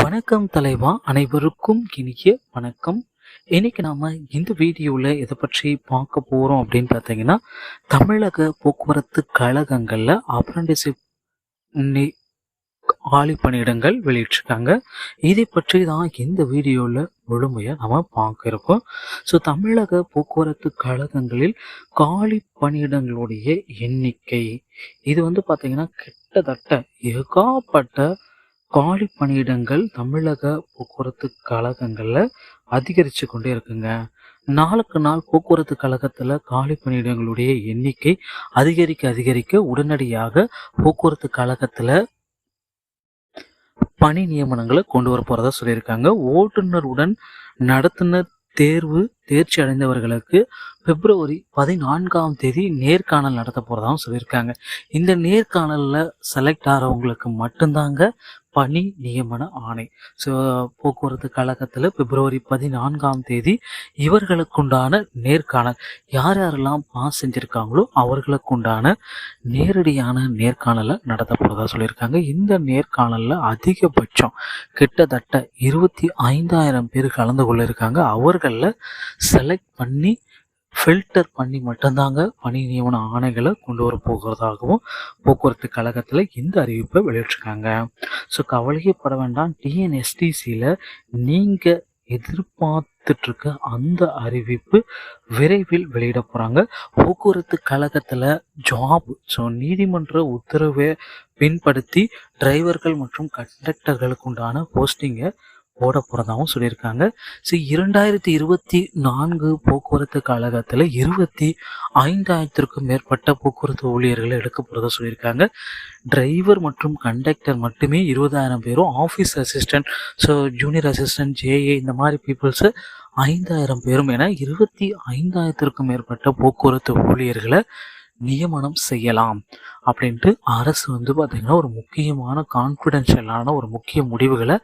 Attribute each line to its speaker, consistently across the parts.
Speaker 1: வணக்கம் தலைவா, அனைவருக்கும் இனிய வணக்கம். இன்னைக்கு நாம இந்த வீடியோல எதை பற்றி பார்க்க போறோம் அப்படின்னு பார்த்தீங்கன்னா, தமிழக போக்குவரத்து கழகங்கள்ல அப்ரண்டிஸ்ஷிப் காலி பணியிடங்கள் வெளியிட்டிருக்காங்க. இதை பற்றி தான் இந்த வீடியோல முழுமையா நம்ம பார்க்க இருக்கோம். ஸோ தமிழக போக்குவரத்து கழகங்களில் காலி பணியிடங்களுடைய எண்ணிக்கை இது பார்த்தீங்கன்னா கிட்டத்தட்ட ஏகப்பட்ட காலி பணியிடங்கள் தமிழக போக்குவரத்து கழகங்கள்ல அதிகரிச்சு கொண்டே இருக்குங்க. நாளுக்கு நாள் போக்குவரத்து கழகத்துல காலி பணியிடங்களுடைய எண்ணிக்கை அதிகரிக்க உடனடியாக போக்குவரத்து கழகத்துல பணி நியமனங்களை கொண்டு வர போறதா சொல்லியிருக்காங்க. ஓட்டுநருடன் நடத்துனர் தேர்ச்சி அடைந்தவர்களுக்கு பிப்ரவரி 14ஆம் தேதி நேர்காணல் நடத்த போறதாகவும் சொல்லியிருக்காங்க. இந்த நேர்காணல்ல செலக்ட் ஆகிறவங்களுக்கு மட்டும்தாங்க பணி நியமன ஆணை. ஸோ போக்குவரத்து கழகத்தில் பிப்ரவரி 14ஆம் தேதி இவர்களுக்குண்டான நேர்காணல் யாரெல்லாம் பாஸ் செஞ்சிருக்காங்களோ அவர்களுக்குண்டான நேரடியான நேர்காணலை நடத்த போறதா சொல்லியிருக்காங்க. இந்த நேர்காணல்ல அதிகபட்சம் கிட்டத்தட்ட 25,000 பேர் கலந்து கொள்ள இருக்காங்க. அவர்களில் செலக்ட் பண்ணி ஃபில்டர் பண்ணி மட்டும்தாங்க பணி நியமன ஆணைகளை கொண்டு வர போகிறதாகவும் போக்குவரத்து கழகத்தில் இந்த அறிவிப்பை வெளியிட்டிருக்காங்க. ஸோ கவலையப்பட வேண்டாம். டிஎன்எஸ்டிசியில் நீங்கள் எதிர்பார்த்துட்டு இருக்க அந்த அறிவிப்பு விரைவில் வெளியிட போகிறாங்க. போக்குவரத்து கழகத்தில் ஜாப் நீதிமன்ற உத்தரவை பின்படுத்தி டிரைவர்கள் மற்றும் கண்டக்டர்களுக்கு உண்டான போஸ்டிங்கை போட போகிறதாகவும் சொல்லியிருக்காங்க. ஸோ 2024 போக்குவரத்து கழகத்தில் 25,000க்கும் மேற்பட்ட போக்குவரத்து ஊழியர்களை எடுக்க போகிறதா சொல்லியிருக்காங்க. டிரைவர் மற்றும் கண்டக்டர் மட்டுமே 20,000 பேரும், office assistant, so junior assistant, JA இந்த மாதிரி பீப்புள்ஸு 5,000 பேரும் என 25,000க்கும் மேற்பட்ட போக்குவரத்து ஊழியர்களை நியமனம் செய்யலாம் அப்படின்ட்டு அரசு பார்த்தீங்கன்னா ஒரு முக்கியமான கான்ஃபிடென்ஷியலான ஒரு முக்கிய முடிவுகளை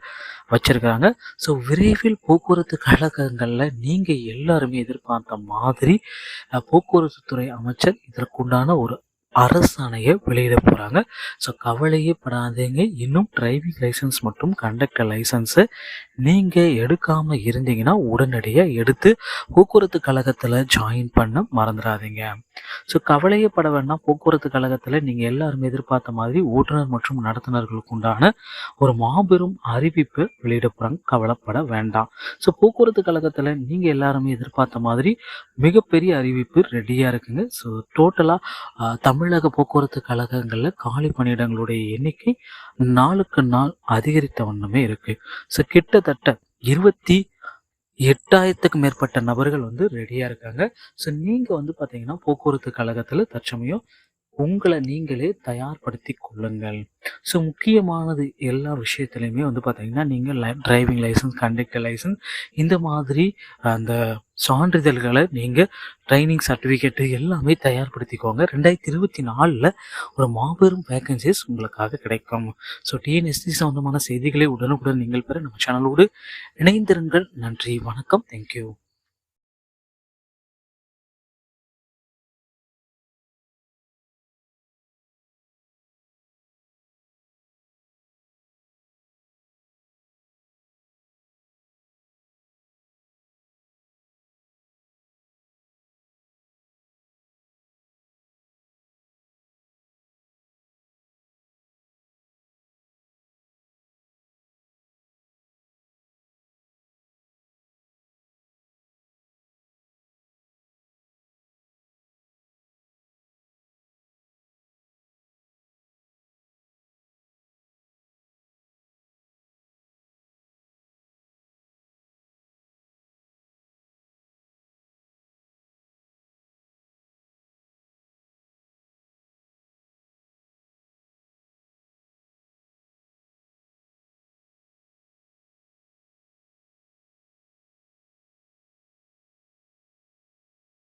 Speaker 1: வச்சிருக்காங்க. ஸோ விரைவில் போக்குவரத்து கழகங்களில் நீங்கள் எல்லாருமே எதிர்பார்த்த மாதிரி போக்குவரத்து துறை அமைச்சர் இதற்குண்டான ஒரு அரசாணையை வெளியிட போகிறாங்க. ஸோ கவலையே படாதீங்க. இன்னும் டிரைவிங் லைசன்ஸ் மற்றும் கண்டக்டர் லைசன்ஸை நீங்கள் எடுக்காமல் இருந்தீங்கன்னா உடனடியாக எடுத்து போக்குவரத்து கழகத்தில் ஜாயின் பண்ண மறந்துடாதீங்க. ஸோ கவலையே பட வேண்டாம். போக்குவரத்து கழகத்தில் நீங்கள் எல்லாருமே எதிர்பார்த்த மாதிரி ஓட்டுநர் மற்றும் நடத்துனர்களுக்கு உண்டான ஒரு மாபெரும் அறிவிப்பு வெளியிட போகிறாங்க. கவலைப்பட வேண்டாம். ஸோ போக்குவரத்து கழகத்தில் நீங்கள் எல்லாருமே எதிர்பார்த்த மாதிரி மிகப்பெரிய அறிவிப்பு ரெடியாக இருக்குங்க. ஸோ டோட்டலாக தமிழக போக்குவரத்து கழகங்களில் காலி பணியிடங்களுடைய எண்ணிக்கை நாளுக்கு நாள் அதிகரித்த வண்ணமே இருக்கு. ஸோ கிட்டத்தட்ட 28,000க்கும் மேற்பட்ட நபர்கள் ரெடியாக இருக்காங்க. ஸோ நீங்கள் பார்த்தீங்கன்னா போக்குவரத்து கழகத்தில் தற்சமயம் உங்களை நீங்களே தயார்படுத்தி கொள்ளுங்கள். ஸோ முக்கியமானது எல்லா விஷயத்துலையுமே பார்த்தீங்கன்னா நீங்கள் டிரைவிங் லைசன்ஸ், கண்டக்டர் லைசன்ஸ் இந்த மாதிரி அந்த சான்றிதழ்களை நீங்கள் ட்ரைனிங் சர்டிஃபிகேட்டு எல்லாமே தயார்படுத்திக்கோங்க. 2024 ஒரு மாபெரும் வேகன்சிஸ் உங்களுக்காக கிடைக்கும். ஸோ டிஎன்எஸ்சி சம்பந்தமான செய்திகளை உடனுக்குடன் நீங்கள் பெற நம்ம சேனலோடு இணைந்திருங்கள். நன்றி, வணக்கம், தேங்க்யூ.